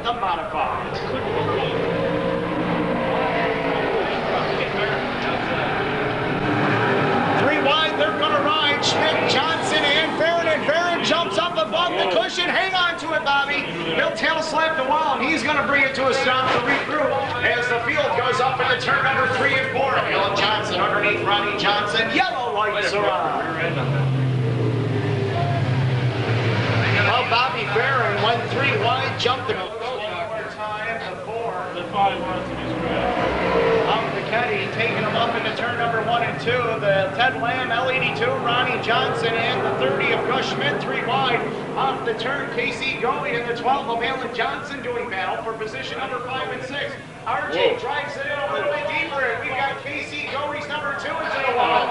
the modified. 3 wide, they're gonna ride. Schmidt, Johnson, and Barron. And Barron jumps up above the cushion. Hang on to it, Bobby. He'll tail slap the wall, and he's gonna bring it to a stop to regroup as the field goes up into turn number 3 and 4. Alan Johnson underneath Ronnie Johnson. Yellow lights are on. Well, Bobby Barron went 3 wide, jumping one more time to 4. The 5 runs to be scratched. McKenny taking him up into turn number 1 and 2. The Ted Lamb, L82, Ronnie Johnson, and the 30 of Gus Schmidt, 3 wide. Off the turn, Casey Goey and the 12 of Alan Johnson doing battle for position number 5 and 6. RJ drives it in a little bit deeper, and we've got Casey Goey's number 2 into the wall.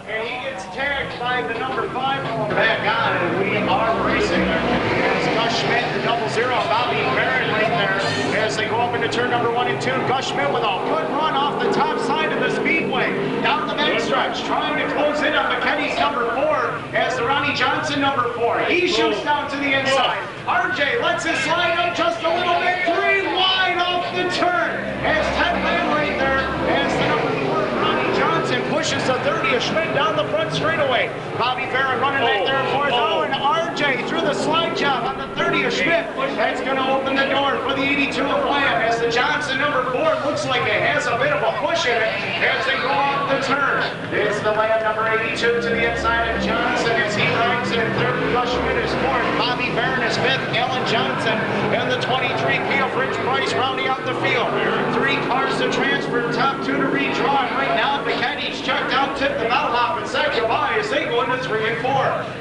And he gets tagged by the number 5 going back on, and we are racing. As Gus Schmidt, the 00, Bobby Barron right there as they go up into turn number 1 and 2. Gus Schmidt with a good run off the top side of the speedway. Down the backstretch, trying to close in on McKenny's number 4 as the Ronnie Johnson number 4. He shoots down to the inside. RJ lets it slide up just a little bit. 3 wide off the turn as Ted Lamb right there as the number 4 Ronnie Johnson pushes the 30 of Schmidt down the front straightaway. Bobby Barron running back there and forth. Oh, and RJ through the slide job on the 30 of Schmidt. That's going to open the door for the 82 of Lamb as the Johnson number 4 looks like it has a bit of a push in it as they go off the turn. It's the Lamb number 82 to the inside of Johnson as he rides in third. Gus Schmidt is 4th. Bobby Barron is 5th. Alan Johnson and the 23P of Rich Price rounding out the field. 3 cars to transfer, top 2 to redraw. And right now, McKenny's checked out, tipped the bellhop, and said goodbye as they go into 3 and 4.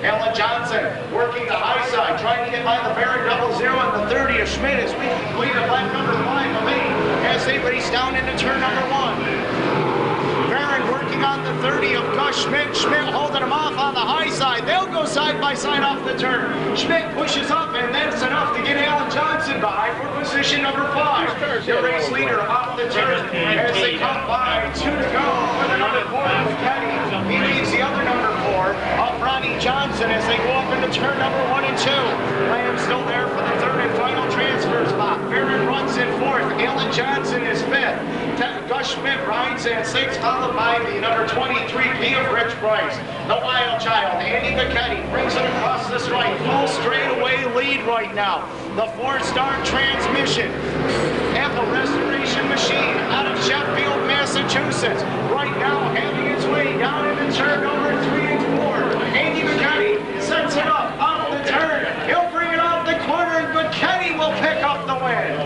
Alan Johnson working the high side, trying to get by the Barron 00 and the 30 of Schmidt as we complete a lap number 5 of 8 as they race down into turn number 1. Barron working on the 30 of Gus Schmidt. Schmidt holding him off on the high side. They'll go side by side off the turn. Schmidt pushes up, and that's enough to get Alan Johnson by for position number 5. The race leader off the turn as they come by. 2 to go for the number 4 of McKenny. He leaves the other number 4 of Ronnie Johnson as they go up into turn number 1 and 2. Lamb still there for the 3rd and final transfer spot. Barron runs in 4th. Alan Johnson is 5th. Gus Schmidt rides in 6th, followed by the number 23P of Rich Price. The wild child, Andy McKenny, brings it across the strike. Full straightaway lead right now. The 4-star transmission and the restoration machine out of Sheffield, Massachusetts. Right now, having its way down into turn number 3 and 4. Andy McKenny sets it up off the turn. He'll bring it off the corner, and McKenny will pick up the win.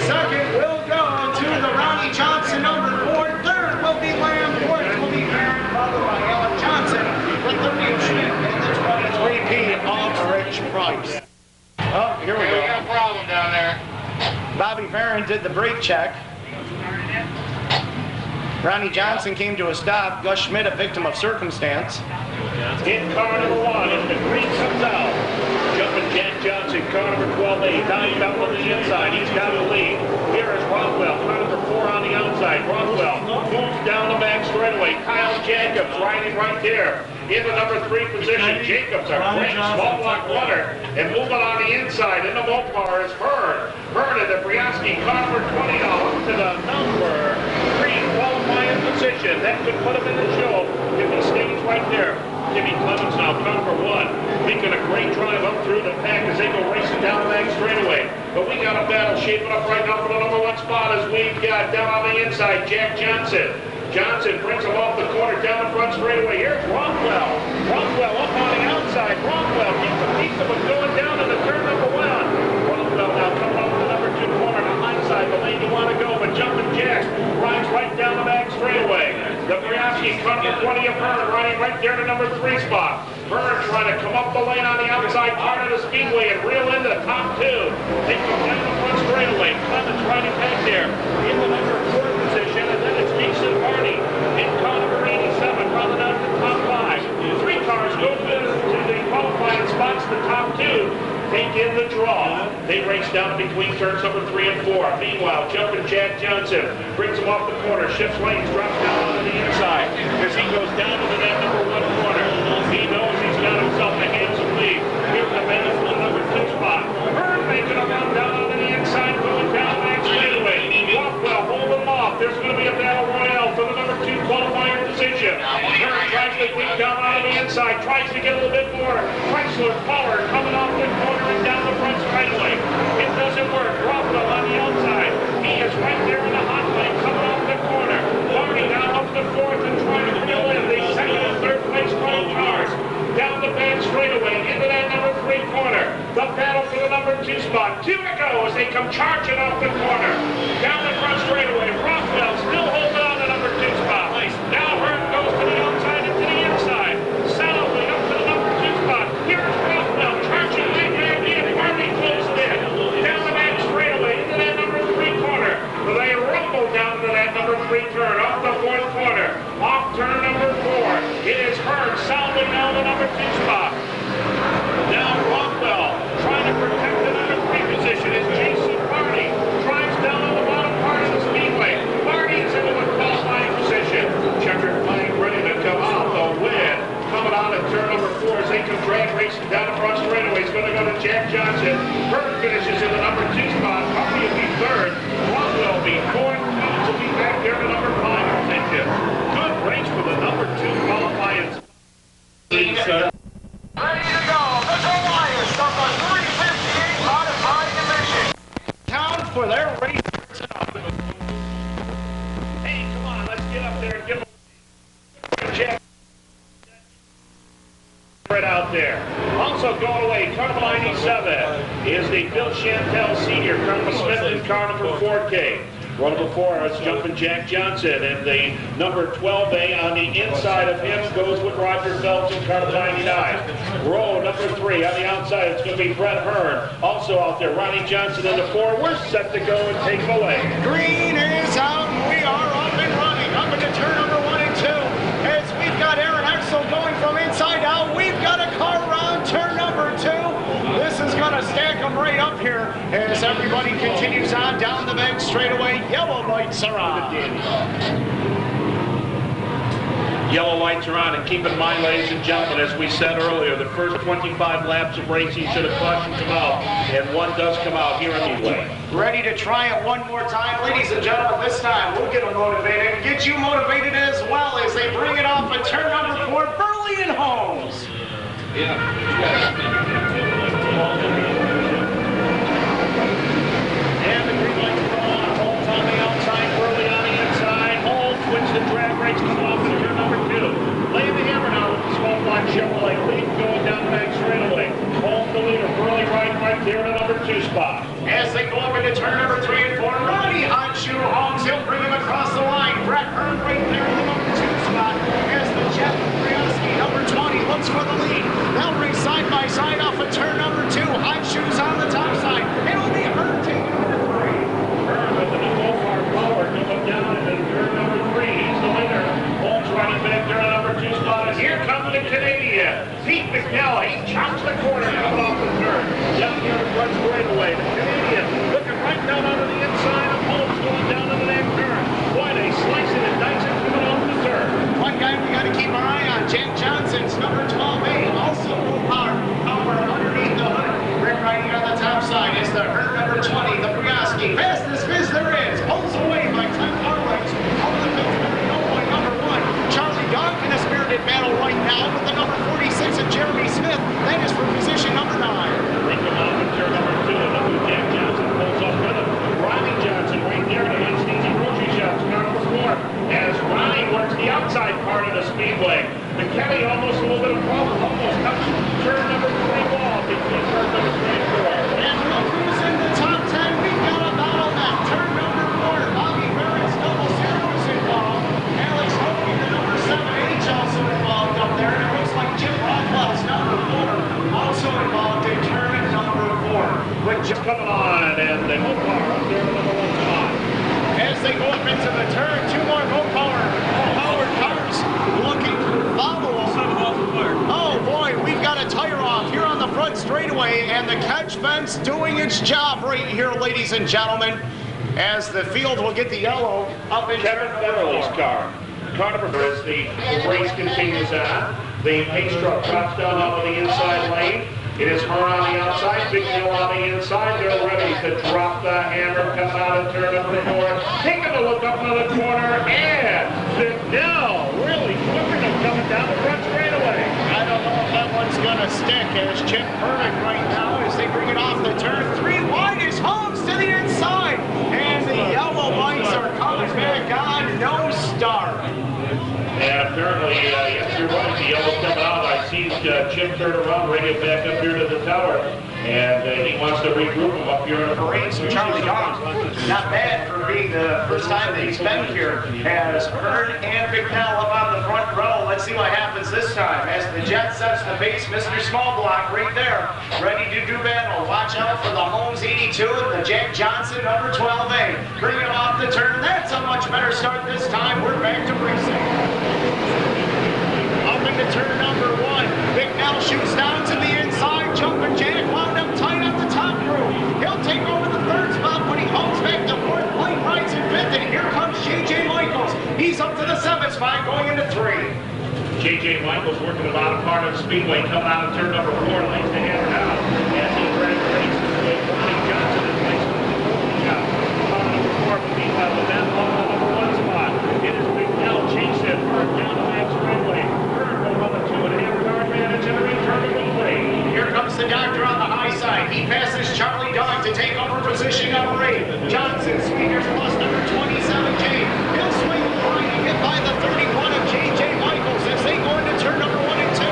Second will go to the Ronnie Johnson number 4. Third will be Lamb. 4th will be Barron, followed by Alan Johnson. The 30 of Schmidt and the 23P of Rich Price. Oh, here we go. We got a problem down there. Bobby Barron did the brake check. Ronnie Johnson came to a stop. Gus Schmidt, a victim of circumstance. In car number 1, as the green comes out. Jumpin' Jack Johnson, car number 12A. Dive out on the inside. He's got the lead. Here is Rothwell, car number 4 on the outside. Rothwell moves down the back straightaway. Kyle Jacobs riding right there. In the number 3 position, Jacobs, a great small block runner. And moving on the inside in the Mopar is Hearn. Hearn at the Brianski, car number 20 to the number 3 qualifying position. That could put him in the show if he stays right there. Jimmy Clemens now, car number 1, making a great drive up through the pack as they go racing down the back straightaway. But we got a battle shaping up right now for the number 1 spot as we've got down on the inside, Jack Johnson. Johnson brings him off the corner down the front straightaway. Here's Rothwell. Rothwell up on the outside. Rothwell keeps a piece of it going down to the turn number 1. Rothwell now coming off the number 2 corner to hindsight, the lane you want to go, but Jumpin' Jack rides right down the back straightaway. The Brianski car number 20 of Hearn riding right there to number 3 spot. Hearn trying to come up the lane on the outside part of the speedway and reel into the top 2. They come down the front straightaway. Clemens riding back there in the number 4 position, and then it's Jason Hardy in car number 87, rounding out the top 5. 3 cars go to the qualifying spots, the top 2. Take in the draw. They race down between turns number 3 and 4. Meanwhile, Jumpin' Jack Johnson brings him off the corner, shifts lanes, drops down onto the inside as he goes down to that number 1 corner. He knows he's got himself a handsome lead. Here's the man for the number 2 spot. Hearn making a run down on the inside. The battle for the number 2 spot. Utica as they come charging off the corner. Down the front straightaway. Rockwell still holding on to number 2 spot. Now Hearn goes to the outside and to the inside. Solidly up to the number 2 spot. Here's Rockwell charging right there in. Hardly closed in. Down the back straightaway into that number 3 corner. They rumble down to that number 3 turn off the 4th corner. Off turn number 4. It is Hearn solidly down the number 2 spot. Now Rockwell trying to protect the number 3 position as Jason Marty drives down on the bottom part of the speedway. Marty is into a qualifying position. Checkered flag ready to come out. The win coming out at turn number 4 as they come drag racing down the front straightaway. He's going to go to Jack Johnson. Hearn finishes in the number 2 spot. Marty will be 3rd. Rockwell will be 4th. Coons will be back there to number 5 position. Good race for the number 2 qualifying. Ready to go. The Goliaths of the 358 modified division. Town for their race. Hey, come on, let's get up there and give them Jack right out there. Also going away, car number 97 is the Bill Chantel Sr., car number Smith, and car number 4K. One before us, Jumpin' Jack Johnson, and the number 12A on the inside of him goes with Roger Phelps in car number 99. Row number 3 on the outside, it's going to be Brett Hearn. Also out there, Ronnie Johnson in the 4. We're set to go and take him away. Green is out, and we are up and running. Up into turn number 1 and 2. As we've got Aaron Axel going from inside out, we've got a car around turn number 2. This is going to stack them right up here as everybody continues on down the back straightaway. Yellow lights are on. Yellow lights are on, and keep in mind, ladies and gentlemen, as we said earlier, the first 25 laps of racing should have caution come out, and one does come out here in the way. Ready to try it one more time, ladies and gentlemen. This time we'll get them motivated and get you motivated as well as they bring it off at turn number 4, Burley and Holmes. And the green lights are on. Holmes on the outside, Burley on the inside. Holmes wins the drag race, comes off to turn number 2. Laying the hammer now with the small block Chevrolet lead going down the back straightaway. Holmes the leader, Burley right there in the number 2 spot. As they go up into turn number 3 and 4, Ronnie Hotshoe Holmes, he'll bring him across the line. Brett Hearn right there in the number 2 spot. As the Jeff Briowski, number 20, looks for the lead. They'll race side by side off of turn number 2. Hotshoe's on the top side. It'll be Hearn taking number 3. Hearn with the Mopar power coming down into turn number 3. He's the leader. Holmes running back there in the number 2 spot. And here comes the Canadian, Pete McNell. He chops the corner coming off the turn. Down here in front straightaway. The Canadian looking right down onto the inside of Holmes going down into that turn. Boy, they slice it and dice it coming off the turn. One guy we got to keep our eye on, Jack Johnson's number 12A, also power underneath the hood. Rick riding on the top side is the Hearn number 20, the Briowski. Fastest Viz there is, pulls away by 10 car lengths. Over the fence, by number 1. Charlie Dog in a spirited battle right now with the number 46 of Jeremy Smith. That is for position number 9. They come off in turn number 2, and look who Jack Johnson pulls up with him. Ronnie Johnson right there to hit Sneezy Grocery Shops, car number 4. As Ronnie works the outside part of the speedway. McKenny almost a little bit of problem, almost touched turn number 3 wall between turn number 3 and 4. And look who's in the top 10. We've got a battle now. Turn number 4, Bobby Barrett's double zero is involved. Alex Hogan, the number 7H, also involved up there. And it looks like Jim Rockwell's number 4 also involved in turn number 4. With Just coming on, and the Mopar up there in the number 1 spot. as they go up into the turn, 2 more Mopar powered cars looking volatile. Oh boy, we've got a tire off here on the front straightaway, and the catch fence doing its job right here, ladies and gentlemen, as the field will get the yellow up in Kevin Federley's car. Car number 4 as the race continues on. The pace truck drops down on the inside lane. It is Hearn on the outside, Big Hill on the inside. They're ready to drop the hammer, come out and turn number 4. Taking a look up into the corner, and McNell really flipping them coming down the front straightaway. I don't know if that one's going to stick as Chip Purvick right now as they bring it off the turn. 3 wide is Holmes to the inside, and the yellow lights are coming back on. No start. And apparently, yes, you're right, the yellow coming out. I see Chip turn around, bring it back up here to the tower. And he wants to regroup him up here in the parade. So Charlie Dong, not bad for being the first time that he's been here, as Hearn and Bicknell up on the front row. Let's see what happens this time. As the jet sets the pace, Mr. Smallblock right there, ready to do battle. Watch out for the Holmes 82 and the Jack Johnson number 12A. Bring it off the turn. That's a much better start this time. We're back to racing. Up into turn number 1. Bicknell shoots down to the inside. Jumpin' Jack wound up tight up the top row. He'll take over the third spot, but he holds back to fourth. Blake rides in fifth, and here comes J.J. Michaels. He's up to the seventh spot, going into 3. J.J. Michaels working the bottom part of the speedway, coming out of turn number 4, lanes to hammer down. As he drags the race, Ronnie Johnson is racing moving out. Car number 4, but meanwhile, the man on the number 1 spot. It is Bicknell chasing Hearn down the max straightway. Hearn goes on the 2 and a half yard advantage in the return number 3. Here comes the doctor on the high side. He passes Charlie Dog to take over position number 8. Johnson, Speeders plus number 27J. He'll swing right and get by the 31 of J.J. Michaels as they go into turn number 1 and 2.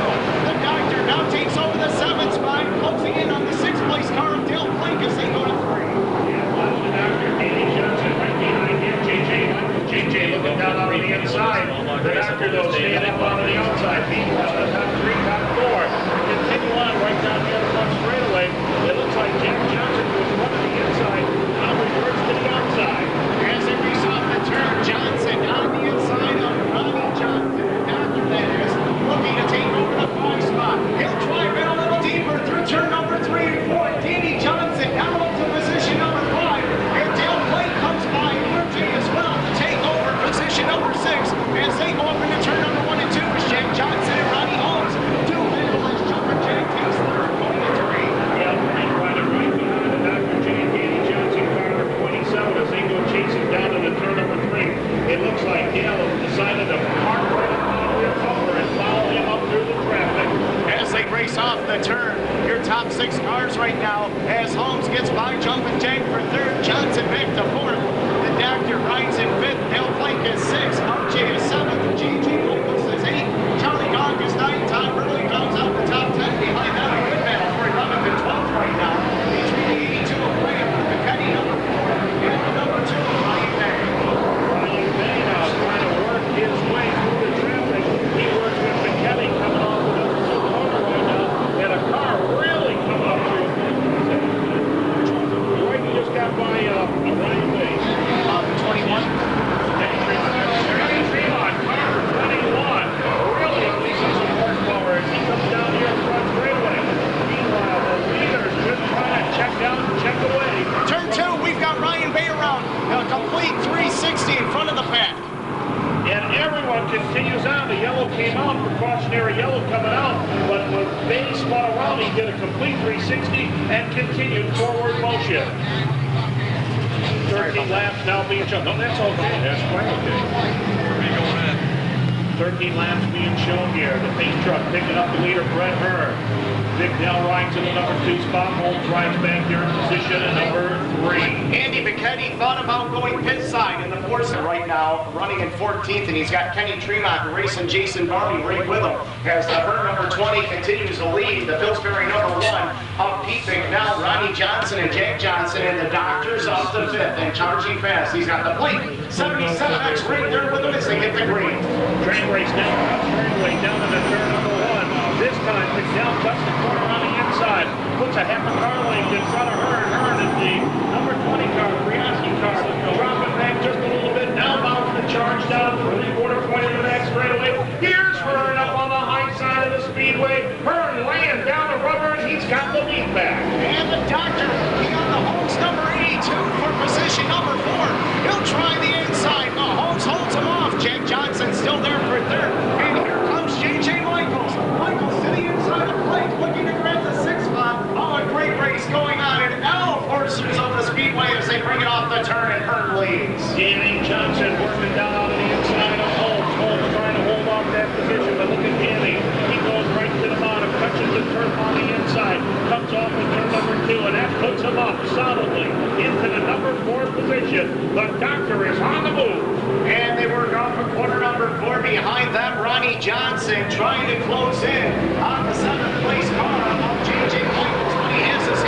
The doctor now takes over the 7th spot, closing in on the 6th place car of Dale Blake as they go to 3. Yeah, watch the doctor, Danny Johnson right behind him. J.J. Michaels. J.J. looking down on the inside. The doctor, though, standing on the outside. Meanwhile, the top 3, top 4. Continue on right down the other front straightaway. It looks like Jack Johnson was running the inside. Now reverts to the outside. As they race off the turn, Johnson on the inside of Ronnie Johnson. After that is looking to take over the 5 spot. He'll drive in a little deeper through turn number 3 and 4. Danny Johnson now up to position number 5. And Dale Blake comes by Murphy as well to take over position number 6. As they go up into turn number 1 and 2 is Jack Johnson and Ronnie Holmes. Two battle as Jumpin' Jack takes third, going to 3. Yeah, right behind the Dr. J and Danny Johnson, car number 27, as they go chasing down to the turn number 3. It looks like Dale has decided to park right up on the cover and follow him up through the traffic. As they race off the turn, your top 6 cars right now, as Holmes gets by Jumpin' Jack for 3rd, Johnson back to 4th. The doctor rides in 5th, Dale Blake is 6th, RJ is 7th, J.J. Michaels is 8th, Charlie Dog is 9th, Tom Burley comes out the top 10. Behind that, a good battle for 11th and 12th right now. Between the 82 of Graham, McKenny number 4, and the number 2 of Ryan Bay. Ryan Bay now trying to work his way through the traffic. He works with McKenny coming off the corner right now, and a car really come up through. Right, he just got by Ryan Bay. 21. Danny Tremont, car 21. Really unleashing some horsepower as he comes down here in front straightaway. Meanwhile, the leaders just trying to check down, check away. Turn 2, we've got Ryan Bay around. A complete 360 in front of the pack. And everyone continues on. The yellow came out, precautionary yellow coming out, but when Bay spun around, he did a complete 360 and continued forward motion. 13 laps now being shown. No, that's okay. That's quite okay. 13 laps being shown here. The paint truck picking up the leader, Brett Hearn. Bicknell rides in the number 2 spot. Holmes rides back here in position at number 3. Andy McKenny thought about going pit side in the Forza right now, running in 14th, and he's got Kenny Tremont racing Jason Barney right with him. As the Hearn number 20 continues to lead, the Pillsbury number 1 up Pete Bicknell, Ronnie Johnson, and Jack Johnson, and the Doctors up to 5th and charging fast. He's got the Blake 77X right there with him as they hit the green. Train race down, straightaway down to the turn number 1. This time, Bicknell cuts the corner on the inside, puts a half a car length in front of Hearn. Hearn is the number 20 car, the Brianski car, dropping back just a little bit. Now mounts the charge down to the 3/4 point of the back straightaway. Here's Hearn up on the high side of the speedway. Hearn laying down the rubber, and he's got the lead back. And the doctor looking on the Holmes number 82 for position number 4. He'll try the inside. The Holmes holds him off. Jack Johnson still there for 3rd. And here comes J.J. Michaels. Michaels to the inside of Blake, looking to grab the 6th spot. Oh, a great race going on in all portions of the speedway as they bring it off the turn and Hearn leads. Danny Johnson working down on the inside of Holmes. Holmes trying to hold off that position, but look at Danny. He goes right to the bottom, touches the turf on the inside, comes off in turn number 2, and that puts him up solidly into the number 4 position. The doctor is on the move. And they work off of corner number 4. Behind them, Ronnie Johnson trying to close in on the 7th place car of J.J. Michaels when he has his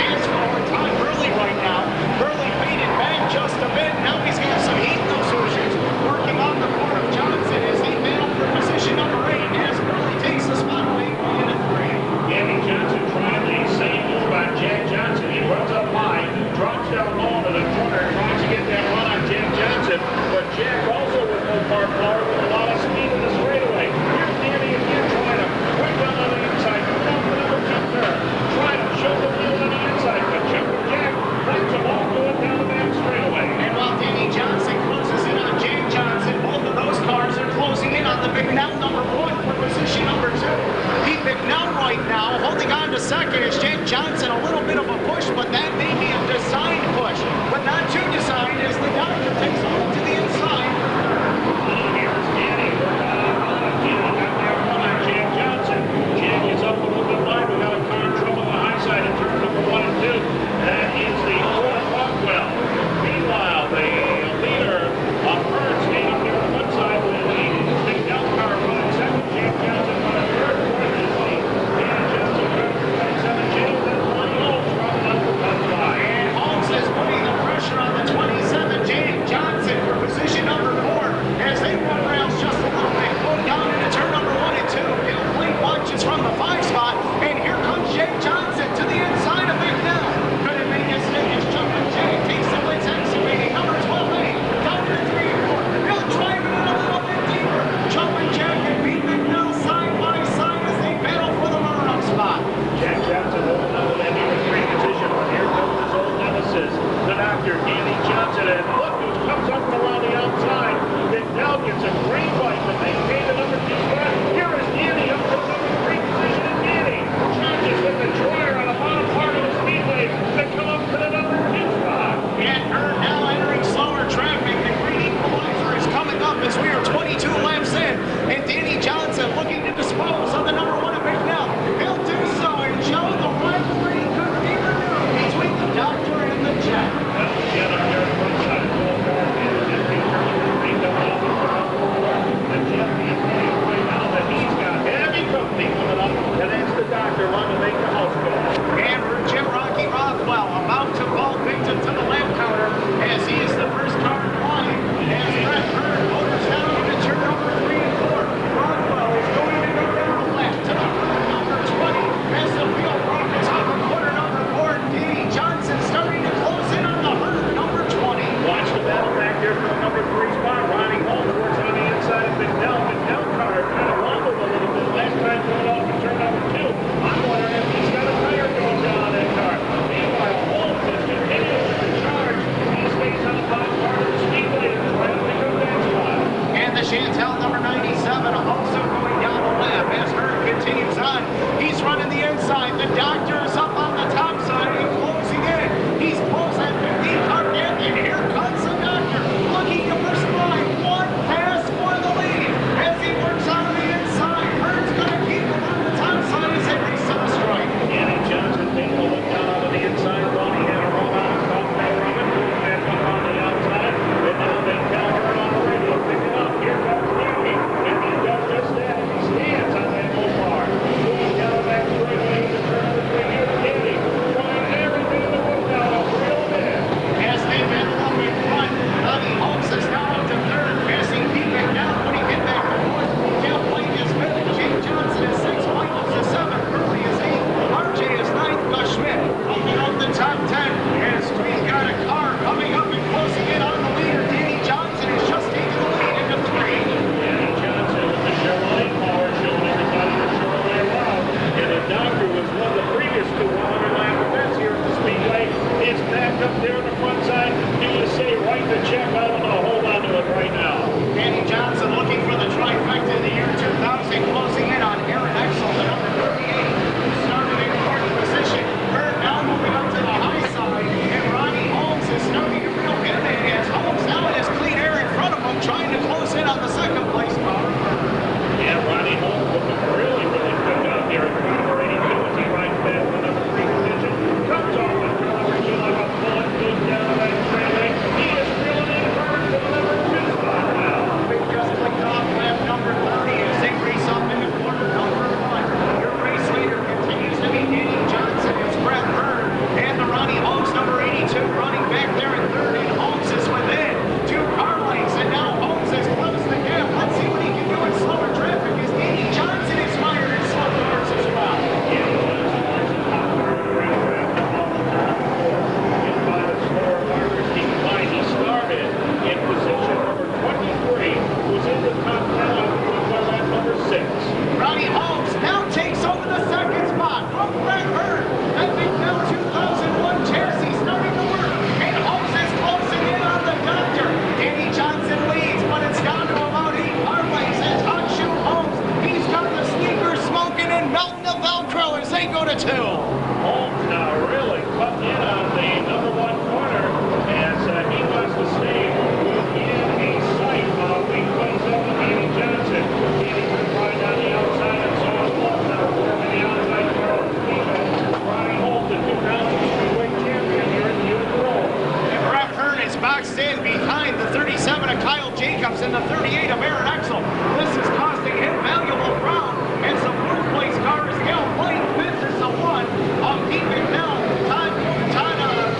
pressed in behind the 37 of Kyle Jacobs and the 38 of Aaron Exel. This is costing him valuable ground. And some fourth place car is Dale White. Fifth is the one of Pete McNell. Todd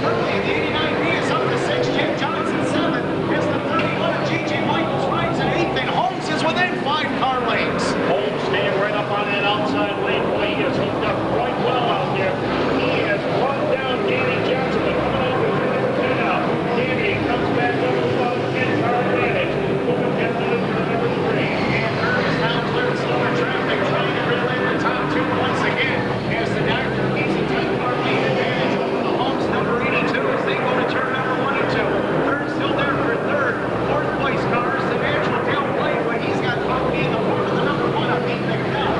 Curley, the 89B is up to 6. Jim Johnson 7th. Is the 31 of J.J. Michaels rides in 8th. And Holmes is within 5 car lanes. Holmes staying right up on that outside lane. Boy, he has hooked up quite well out there. He has brought down Danny Johnson, but coming out with number 2 now. Danny comes back up above 10 car advantage. Moving down to number 3. And Herb is now cleared slower traffic, trying to reel in the top 2 once again. As the doctor keeps a 10 car lead advantage over the Holmes number 82 as they go to turn number 1 and 2. Third still there for third. Fourth place car is the natural Dale Blake, but he's got company in the form of the number 1 of Pete McNell.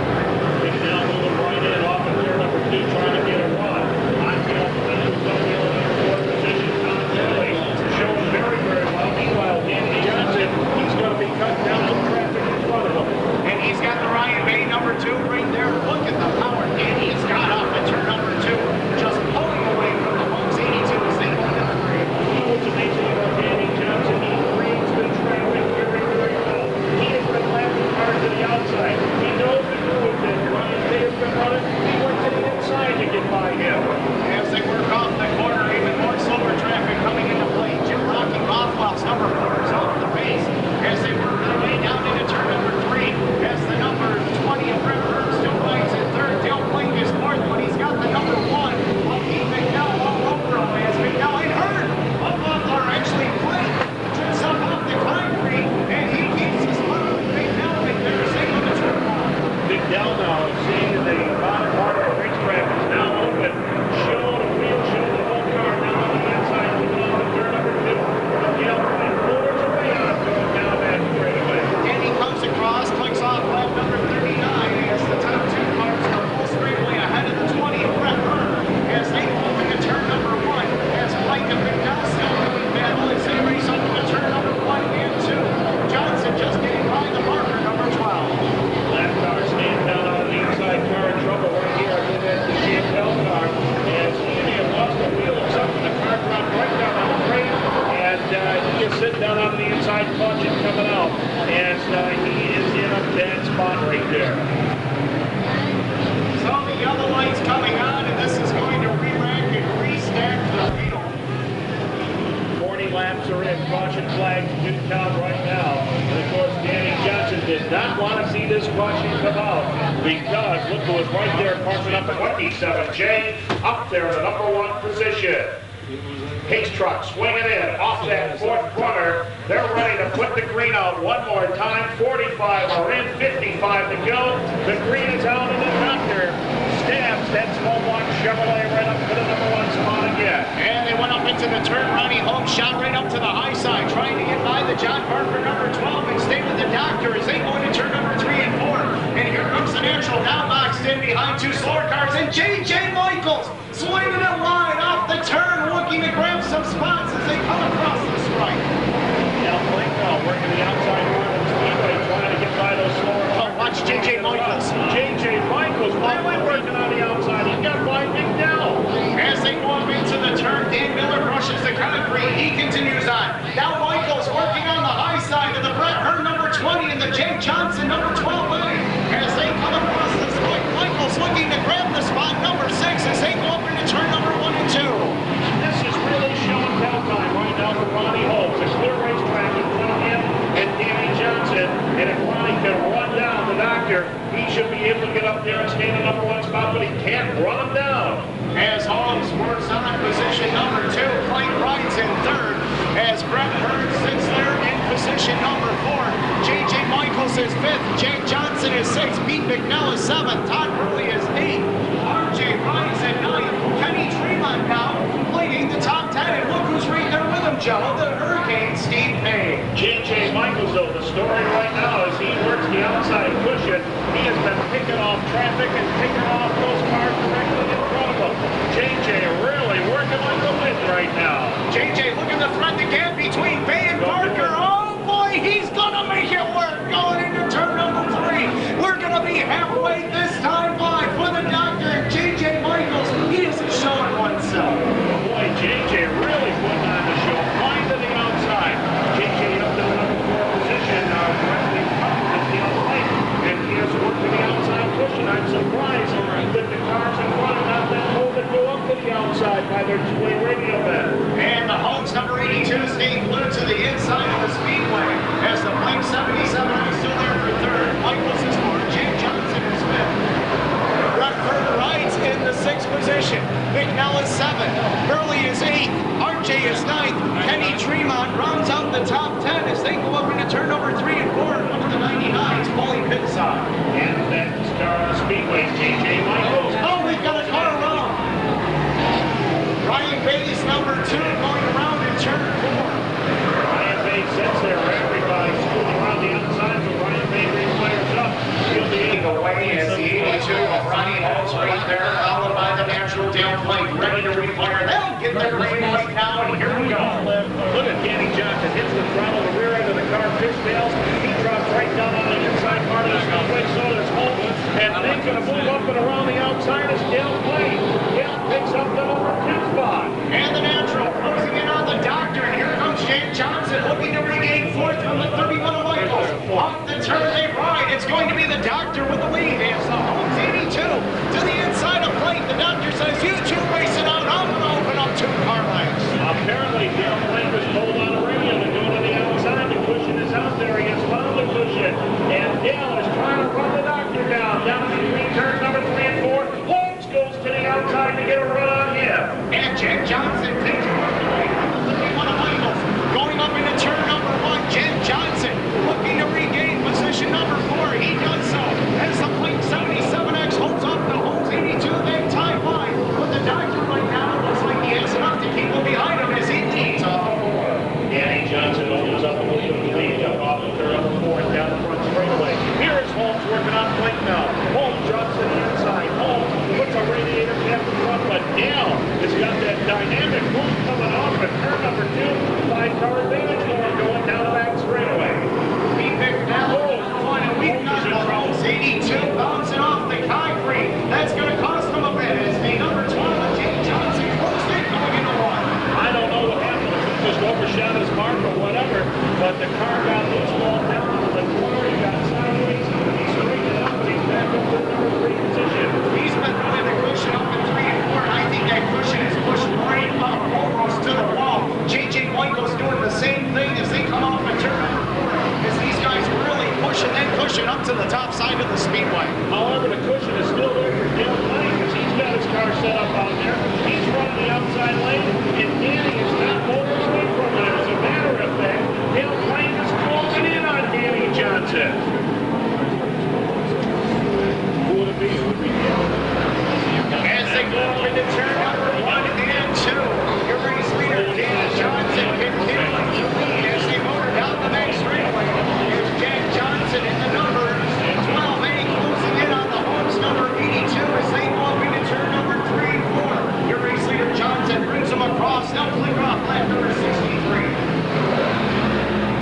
McNell moving right in off of there, number 2, trying to get a run. On Dale Blake, who's on the other fourth position. Tom Kelly showing very, very well. Meanwhile, Danny Johnson, he's going to be cut down some traffic in front of him. And he's got the Ryan Bay number 2 right there. Look at the power Danny has got off at turn number 2. Just pulling away from the Holmes 82 as they go to 3. What's amazing about Danny Johnson, he reads the traffic very, very well. He has been lapping hard to the outside. He knows the move that Ryan Bay has been running. He went to the inside to get by him. As they work off the corner, even more slower traffic coming into play. Jim Rocky Rothwell's number 4 is off the base as they work their way down into turn number 3. As the number 20 of Brett Hearn still rides in third. Dale Blake is fourth, but he's got the number 1 of Pete McNell all over him. As McNell and Hearn are actually playing just up off the concrete, and he keeps his spot with McNell and they're able to turn on. McNell now seeing the bottom part of the racetrack is now open. Show the wheel, show the whole car now on the inside. Moving on to turn number 2. Dale Blake moves away on going down that straightaway. Danny comes across, clicks off lap number 39 as the top 2 cars are full straightaway ahead of the 20 of Brett Hearn as they move into turn number 1 as Blake and McNell still doing battle as they race up into turn number 1 and 2. Johnson just getting by the marker number 12. That car staying down on the inside car in trouble right here. I did that to Jim Bell car. And he had lost the wheel or something. The car dropped right down on the brake. And he is sitting down on the inside caution coming out. And he is in a bad spot right there. So the yellow light's coming on and this is going to re-rack and restack the field. 40 laps are in. Caution flag didn't count right now. And of course, Danny Johnson did not want to see this caution come out because look who was right there, parking up at 27J, up there in the number 1 position. Pace truck swinging in off that 4th corner. They're ready to put the green out one more time. 45 are in, 55 to go. The green is out and the doctor stabs that small block Chevrolet right up to the number 1 spot again. And they went up into the turn. Ronnie Holmes shot right up to the high side, trying to get by the John Parker number 12 and stay with the doctor as they go into turn number 3 and 4. And here comes the natural now boxed in behind 2 slower cars and J.J. Michaels swinging it wide off the turn, looking to grab some spots as they come across the stripe. Now Blake working the outside part of the speedway, trying to get by those slower cars. Oh, watch J.J. Michaels. J.J. Michaels really working on the outside. He got by McNell. As they go up into the turn, Dan Miller brushes the concrete. He continues on. Now Michaels working on the high side of the Brett Hearn number 20 and the Jake Johnson number 12A. As they come across the stripe, Michaels looking to grab the spot number 6 as they go up into turn number 1 and 2. This is really showing downtime right now for Ronnie Holmes. A clear racetrack in front of him and Danny Johnson. And if Ronnie can run down the doctor, he should be able to get up there and stay in the number 1 spot, but he can't run him down. As Holmes works on position number 2, Blake rides in third. As Brett Hearn sits there in position number 4. J.J. Michaels is 5th. Jake Johnson is 6th. Pete McNell is 7th. Todd Curley is 8th. R.J. rides at 9th. Kenny Tremont now leading the top 10. And look who's right there with him, Joe. The Hurricane, Steve Payne. J.J. Michaels, though, the story right now is he works the outside cushion. He has been picking off traffic and picking off those cars directly in front of him. J.J. really working like the wind right now. J.J. looking to thread the gap between Bay and Parker. Oh, boy, he's going to make it work going into turn number 3. We're going to be halfway this time by for the doctor. J.J. Michaels, he isn't showing oneself. Boy, J.J. really putting on the show. Flying to the outside. Speedway radio man. And the Homes number 82 staying glued to the inside of the Speedway as the Blink 77 is still there for third. Michaels is fourth. Jake Johnson is fifth. Brett Hearn rides in the sixth position. McNell is seventh. Hurley is eighth. RJ is ninth. Kenny Tremont rounds out the top 10 as they go up into turn number 3 and 4. One of the 99s pulling pit side. And that car on the Speedway, J.J. Michaels. Oh, we've got a car around. Ryan Bates, number 2, going around in turn 4. Ryan Bates sits there. Everybody scooting around the outside, so Ryan Bates fires up. He'll be away as the 82 of Ronnie Holmes right there, followed by the natural Dale Blake, ready to refire. They'll get their green right now, and here we go. Look at Danny Johnson, hits the throttle, the rear end of the car, fishtails. He drops right down on the inside part of the speedway, so does Holmes. And they're going to move up and around the outside as Dale Blake. Dale picks up the number 2 spot. And the natural closing in on the doctor, and here comes Jake Johnson looking to regain fourth from the 31 of Michaels. Off the turn they ride. It's going to be the doctor with the lead. It's the Holmes 82 to the inside of Blake. The doctor says, you two race it out. I'm going to open up 2 car lines. Apparently, Dale Blake was told on the radio to go to the outside. The cushion is out there. He has found the cushion. And Dale is trying to run the doctor down. Down between turns number 3 and 4. Holmes goes to the outside to get a run on him. And Jake Johnson takes one of Michaels. Going up into turn number 1, Jake Johnson looking to regain position number 4. He does so as the Blink 77X holds up the Holmes 82. They tie line. But the doctor right now looks like he has enough to keep him behind him as he leads off the 4. Danny Johnson opens up a little bit of lead up off of turn number 4 and down the front straightaway. Here is Holmes working on Blake now. Holmes drops to the inside. Holmes puts a radiator cap in front, but Dale has got that dynamic move coming off at turn number 2. 5-car advantage for him going down the back straightaway. We picked now one, and we've got the Holmes 82 bouncing off the concrete. That's going to cost him a bit as the number 12 of Jake Johnson closed in going into 1. I don't know what happened. If he just overshot his mark or whatever, but the car got loose, ball down to the corner. He got sideways. He straightened it up, and he's back up to number 3 position. He's been running the cushion up in 3 and 4, and I think that cushion is pushed right up almost to the wall. J.J. Michaels doing the same thing as they come off and turn number 4, as these guys really pushing that cushion up to the top side of the speedway. However, the cushion is still there for Dale Blake because he's got his car set up out there. He's running the outside lane, and Danny is not moving away from it. As a matter of fact, Dale Blake is closing in on Danny Johnson. Who would it be? It would be Dale. As they go up into turn number 1 and 2, your race leader, Danny Johnson, continuing to lead as they motor down the main straightaway. Here's Jack Johnson in the number 12A, closing in on the Holmes number 82 as they go up into turn number 3 and 4. Your race leader, Johnson, brings them across. They'll click off lap number 63.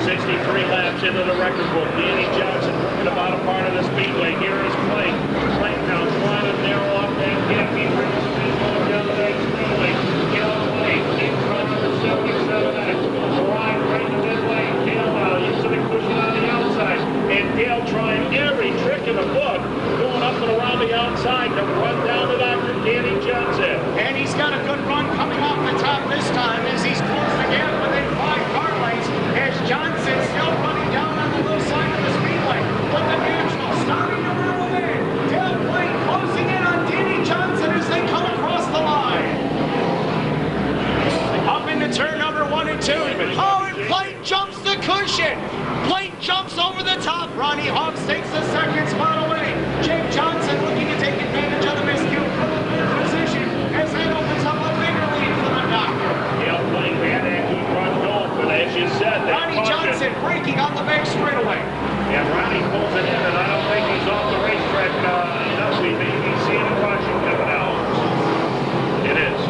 63 laps into the record book. Danny Johnson working about a part of the speedway. Here is Blake. Blake now trying to narrow up that gap. He brings the speed going down the back speedway. Dale Blake in front of the 77X. Right in the mid lane. Dale now using the cushion on the outside. And Dale trying every trick in the book, going up and around the outside to run down to Dr. Danny Johnson. And he's got a good run coming off the top this time as he's closed the gap within 5 car lengths as Johnson still running down on the low side of the speedway. But the natural starting to roll in. Dale Blake closing in on Danny Johnson as they come across the line. Up into turn number 1 and 2. Oh, and Blake jumps the cushion. Blake jumps over the top. Ronnie Hawks takes the second spot away. Jake Johnson looking to take advantage of the miscue from the third position as that opens up a bigger lead for the doctor. Dale Blake had that good run going, but as you said, that Ronnie Johnson braking on the back straightaway. Yeah, Ronnie pulls it in, and I don't think he's off the racetrack enough. We may be seeing a caution coming out. It is.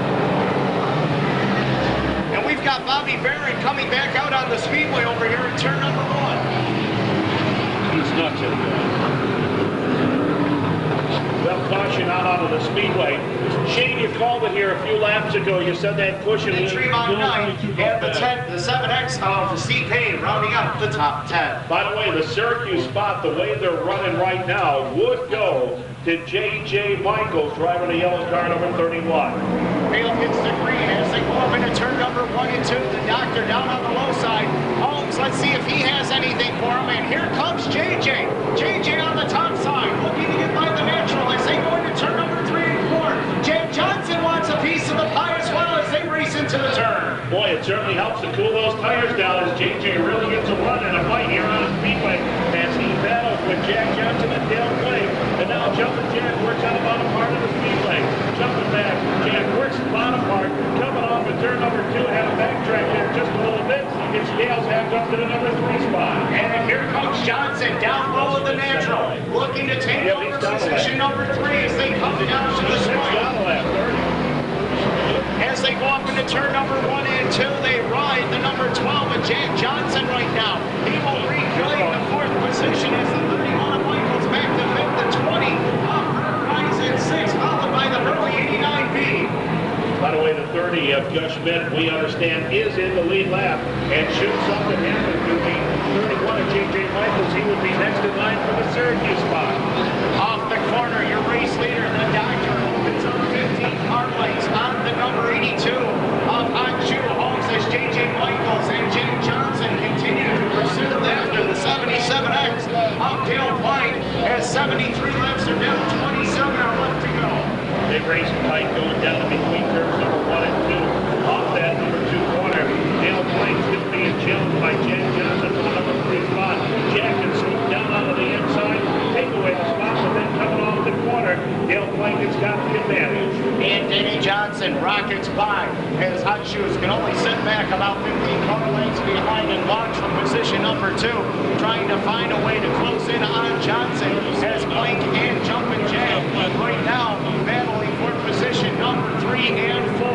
And we've got Bobby Barron coming back out on the speedway over here in turn number 1. He's not too good. Well, caution out of the speedway. Shane, you called it here a few laps ago. You said that cushion The Tremont 9 and the 7X of the C-Pay rounding up the top 10. By the way, the Syracuse spot, the way they're running right now, would go to J.J. Michaels, driving the yellow car, number 31. Bale hits the green as they go up into turn number 1 and 2. The doctor down on the low side. Holmes, let's see if he has anything for him. And here comes J.J. J.J. on the top side, looking to get by the natural as they go into turn number 3 and 4. Jack Johnson wants a piece of the pie as well as they race into the turn. Boy, it certainly helps to cool those tires down as J.J. really gets a run and a fight here on the speedway as he battles with Jack Johnson and Dale Blake. And now Jumpin' Jack works on the bottom part of the speedway. Jumping back, Jack works the bottom part, coming off of turn number 2, had a backtrack there just a little bit. Gets Dale's half up to the number 3 spot. And here comes Johnson down low of the natural, looking to take over position number 3 as they come down to the swing. As they go up into turn number 1 and 2, they ride the number 12 of Jack Johnson right now. He will reclaim the 4th position as the 31 Michaels back to 5th and 20. Up Rise in 6, followed by the early 89B. By the way, the 30 of Gus Schmidt, we understand, is in the lead lap. And should something happen to the 31 of J.J. Michaels, he would be next in line for the Syracuse spot. Off the corner, your race leader, the doctor, opens up 15 car lights on the number 82 of Anshu Holmes as J.J. Michaels and Jack Johnson continue to pursue them after the 77X of Dale White as 73 laps are down, 27 are left to go. They race tight going down between curves number 1 and 2. Off that number 2 corner, Dale White still being challenged by Jack Johnson for the number 3 spot. Jack can scoop down onto the inside, take away the spot, but then coming off the corner, Dale White has got the advantage. And Danny Johnson rockets by as Hot Shoes can only sit back about 15 car lengths behind and launch from position number 2, trying to find a way to close in on Johnson as Blake and Jumpin' Jack right now battling for position number 3 and 4.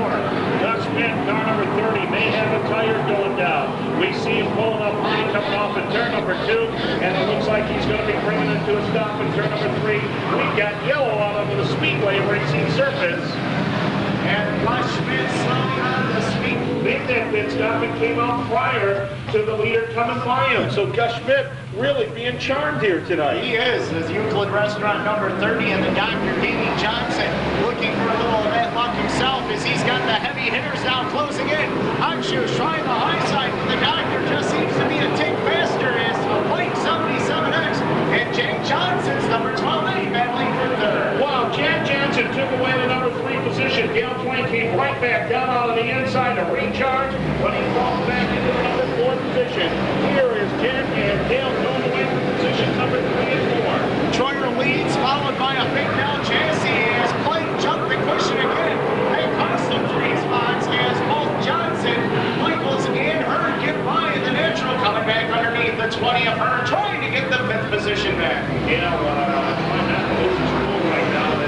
Gus Schmidt, car number 30, may have a tire going down. We see him pulling up high, coming off at turn number 2, and it looks like he's going to be bringing it to a stop at turn number 3. We've got yellow all over the speedway racing surface. And Gus Schmidt slowing on the speed. Big that pit stop and came out prior to the leader coming by him. So Gus Schmidt really being charmed here tonight. He is, as Euclid Restaurant number 30 and the Dr. Davey Johnson looking for a little of that luck himself as he's got the heavy hitters now closing in. Hot Shoes trying the high side, but the Doctor just seems to be a tick faster as a Blake 77X and Jack Johnson's number 12A battling for third. Wow, Jack Johnson took away the number 3 position. Dale Twain came right back down out of the inside to recharge, but he falls back into the number 4 position. Here is Jack and Dale going away from position number 3 and 4. Troyer leads, followed by a big down chassis as Blake jumped the cushion again. They cost him 3 spots as both Johnson, Michaels, and Hearn get by in the natural, coming back underneath the 20 of Hearn, trying to get the 5th position back. Yeah, trying not to lose his cool right now.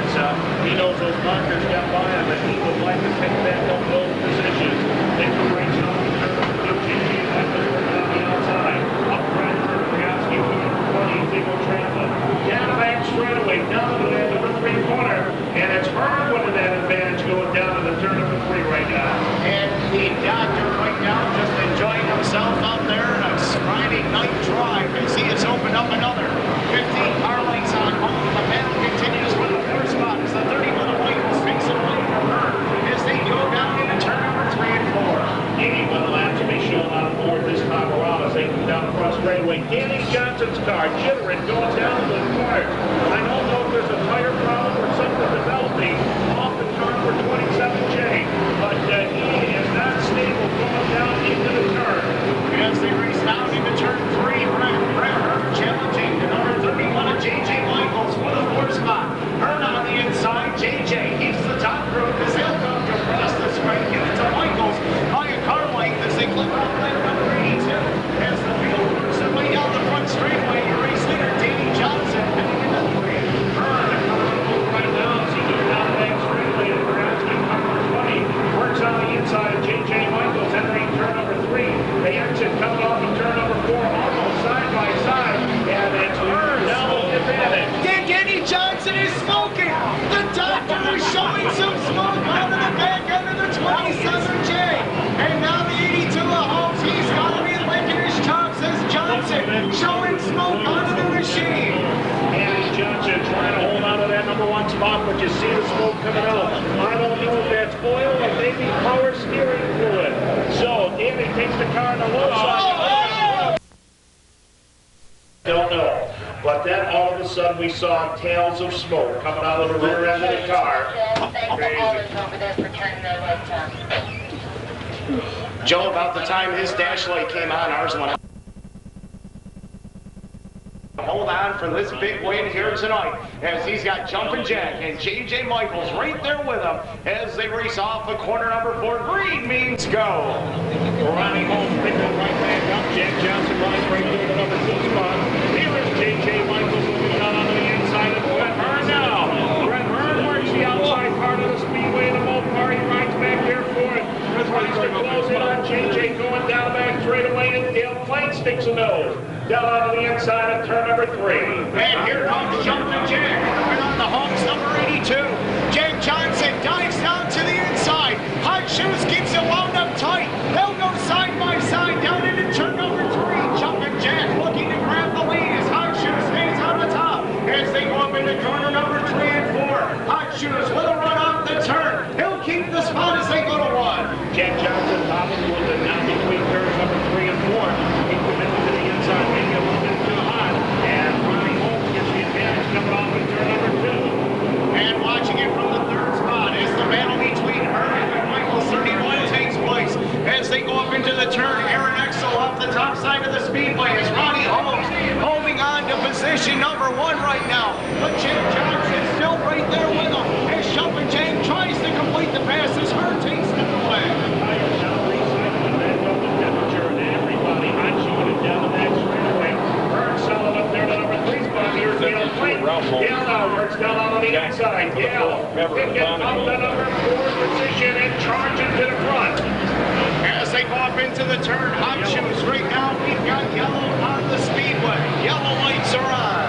He knows those markers got by him, but he would like to pick back up those positions. They can race on the turn. J.J. Michaels working on the outside. Up front, Brianski, 20, they go traveling. Down back straightaway, down to the number 3 corner, and it's Hearn winning that advantage going down to the turn number 3 right now. And the Doctor right now just enjoying himself out there in a Friday night drive as he has opened up another 15 car lengths on home. The battle continues with the 4th spot as the 31 of Michaels takes it away from Hearn as they go down into turn number 3 and 4. 81 laps to be shown on board this time around as they come down the front straightaway. Danny Johnson's car jittering going down to the corner. I don't know if there's a tire problem or something developing off the turn for 27J, but he is not stable going down into the turn. As they race down into turn 3, Brett Hearn challenging the number 31 of J.J. Michaels for the 4th spot. Hearn on the inside, J.J. keeps the top group as he'll come across the straight, give it to Michaels by a car length as they clip off lap number 82. As the field works their way down the front straightaway, your race leader, Danny Johnson. coming out. I don't know if that's oil or maybe power steering fluid. So Danny takes the car on the low side. Don't know. But then all of a sudden we saw tails of smoke coming out of the rear end of the car. Joe, about the time his dash light came on, ours went out. Hold on for this big win here tonight, as he's got Jumpin' Jack and J.J. Michaels right there with him as they race off of corner number 4. Green means go. Ronnie Holmes picked up right back up. Jack Johnson rides right through the number 2 spot. Here is J.J. Michaels moving down onto the inside of Brett Hearn now. Brett Hearn works the outside part of the speedway. The Mopar, he rides back there for it. Tries to close it on J.J. going down back straightaway, and Dale Plain sticks a nose. Down on the inside of turn number 3. And here comes Jumpin' Jack, working on the humps, number 82. Jack Johnson dives down to the inside. Hot Shoes keeps it wound up tight. They'll go side by side down into turn number 3. Jumpin' Jack looking to grab the lead as Hot Shoes stays on the top as they go up into corner number 3 and 4. Hot Shoes with a run off the turn. He'll keep the spot as they go to 1. Jack Johnson topping with the down between turns number 3 and 4. He committed to the inside, maybe a little bit too hot. And Ronnie Holmes gets the advantage coming off in turn number 2. And watching it from the 3rd spot is the battle between Hearn and Michaels 31 takes place as they go up into the turn. Aaron Exel off the top side of the speedway as Ronnie Holmes holding on to position number 1 right now. But Jim Johnson still right there with him as Jumpin' Jack tries to complete the pass as Hearn takes it away. Dale now works down on the inside. Dale picking up the number 4 position and charging to the front. As they go up into the turn, Hot Shoes right now, we've got yellow on the speedway. Yellow lights are on.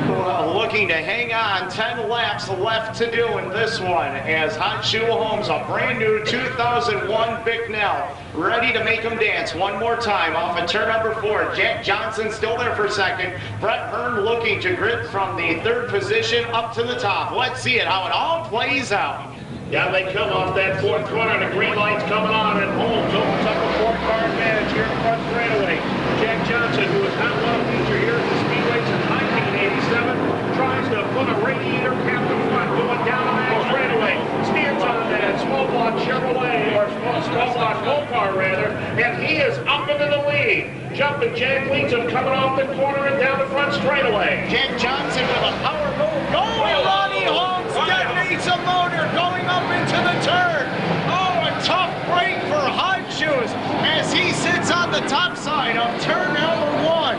Well, looking to hang on, 10 laps left to do in this one as Hot Shoe Holmes, a brand new 2001 Bicknell, ready to make them dance one more time off of turn number 4. Jack Johnson still there for 2nd. Brett Hearn looking to grip from the 3rd position up to the top. Let's see it, how it all plays out. Yeah, they come off that 4th corner. The green light's coming on, and Holmes opens up a 4-car advantage here in front straightaway. Jack Johnson, who has not won a feature here at the Speedway since 1987, tries to put a radiator cap in front, going down on that straightaway. Stands on that small block Chevrolet, or small block Mopar rather, and he is up into the lead. Jumpin' Jack leads him coming off the corner and down the front straightaway. Jack Johnson with a power move. Going, Ronnie Holmes detonates a motor going up into the turn. Oh, a tough break for Hot Shoes as he sits on the top side of turn number 1.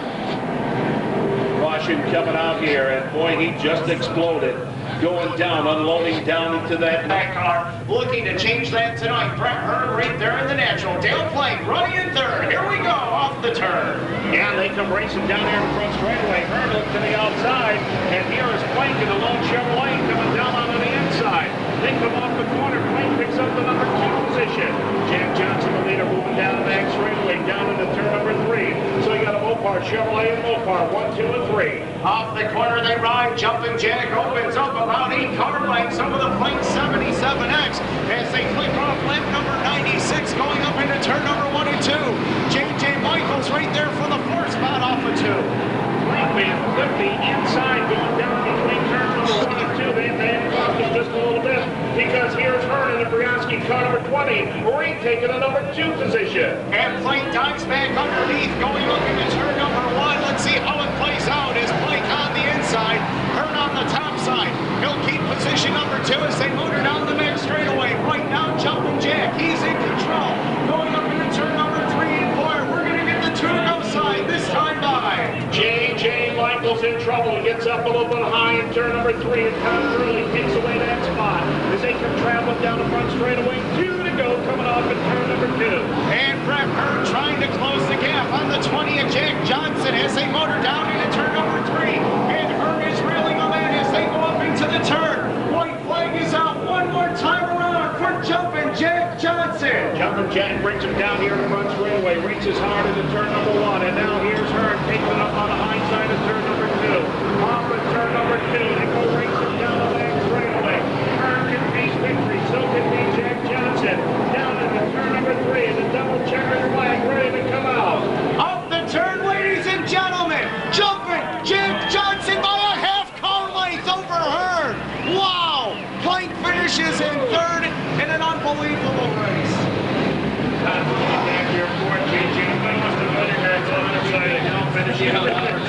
Caution coming out here, and boy, he just exploded. Going down, unloading down into that car. Looking to change that tonight. Brett Hearn right there in the natural. Dale Plank running in 3rd. Here we go, off the turn. Yeah, they come racing down here in front straightaway. Hearn look to the outside, and here is Plank in the lone Chevrolet coming down onto the inside. They come off the corner. Plank picks up the number 2 position. Jack Johnson, the leader, moving down the back straightaway, down into turn number 3. So you got a Mopar, Chevrolet, and Mopar, 1, 2, and 3. Off the corner they ride. Jumpin' Jack opens up about 8 car lengths over the Plank 77X as they click off lap number 96 going up into turn number 1 and 2. J.J. Michaels right there for the 4th spot off of 2. Blankman could be inside going down between turn number 1 and 2. They have cost him just a little bit because here's Hearn in the Brianski car number 20. Reed taking a number 2 position. And Plank dives back underneath going up into turn number 1. Let's see how it plays out as Plank on the inside, Hearn on the top side. He'll keep position number 2 as they motor down the back straightaway. Right now, Jumpin' Jack, he's in control. Going up into turn number 3 and 4. We're going to get the 2 to go side this time by. J.J. Michaels in trouble. He gets up a little bit high in turn number 3, and Tom Gurley takes away that spot as they come traveling down the front straightaway. 2 to go coming off in turn number 2. And Brett Hearn trying to close the gap on the 20 of Jack Johnson as they motor down into turn number 3. And Hearn is reeling them in as they go up into the turn. White flag is out one more time around for Jumpin' Jack Johnson. Jumpin' Jack brings him down here in the front straightaway, reaches hard into turn number 1, and now here's Hearn taking it up on the high side of turn number 2. finishes in third in an unbelievable race. Back here for JJ Michaels, the winner there on the side, now finishing in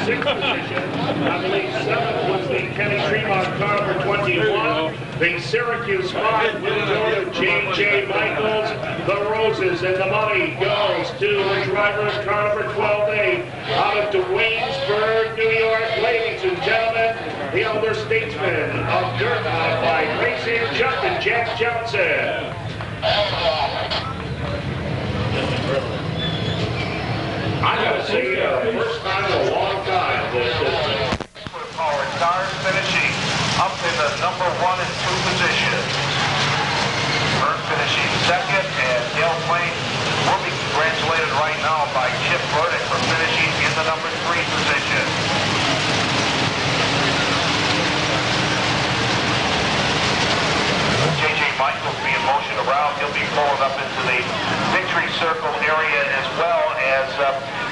sixth position. I believe seventh was the Kenny Tremont car number 21. The Syracuse 5 will go to JJ Michaels. The roses and the money goes to the driver of car number 12A out of Waynesburg, New York. Ladies and gentlemen, the elder statesman of dirt modified racing, Jumpin' Jack Johnson. I gotta say, first time in a long time that Powered cars finishing up in the number 1 and 2 positions. Hearn finishing second, and Dale Plain will be congratulated right now by Chip Burdick for finishing in the number 3 position. JJ Michaels being motioned around. He'll be pulling up into the victory circle area as well as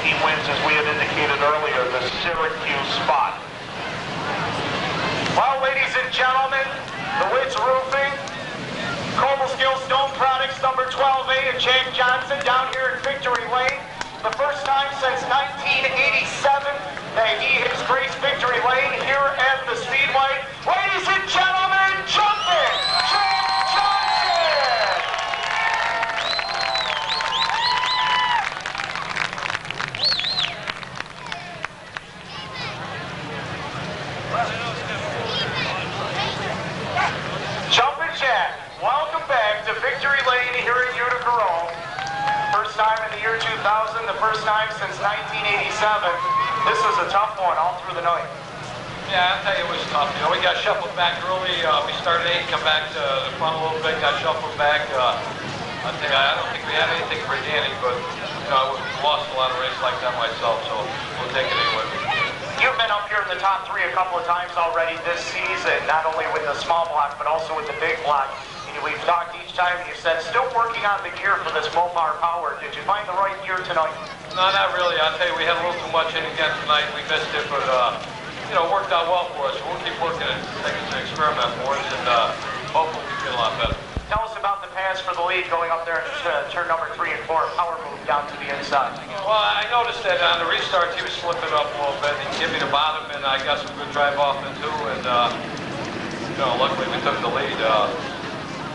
he wins, as we had indicated earlier, the Syracuse spot. Well, ladies and gentlemen, the Witz Roofing, Cobble Steel Stone Products number 12A and Jack Johnson down here in Victory Lane. The first time since 1987 that he has graced Victory Lane here at the Speedway. Ladies and gentlemen, Jumpin' Jack Johnson! Jumpin' Jack, welcome back to Victory Lane here in Utica. First time in the year 2000, the first time since 1987. This was a tough one all through the night. Yeah, I'll tell you, it was tough. You know, we got shuffled back early. We started 8, come back to the front a little bit, got shuffled back. I don't think we had anything for Danny, but you know, I lost a lot of races like that myself, so we'll take it anyway. You've been up here in the top 3 a couple of times already this season, not only with the small block, but also with the big block. And we've talked each time, and you said, still working on the gear for this Mopar Power. Did you find the right gear tonight? No, not really. I'll tell you, we had a little too much in again tonight. We missed it, but you know, it worked out well for us. We'll keep working it, take it to an experiment for us, and hopefully we get a lot better. Tell us about the pass for the lead going up there to turn number 3 and 4, power move down to the inside. Well, I noticed that on the restarts he was slipping up a little bit. He gave me the bottom, and I got some good drive off in too. And you know, luckily we took the lead.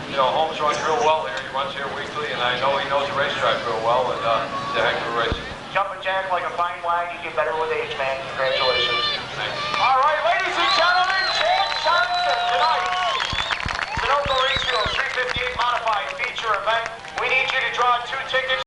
You know, Holmes runs real well here. He runs here weekly, and I know he knows the racetrack real well. And he's a heck of a racer. Jumpin' Jack like a fine wine. You get better with age, man. Congratulations. Thanks. All right, ladies and gentlemen, Jack Johnson tonight. Sunoco Race Fuels 358 Modified feature event. We need you to draw 2 tickets.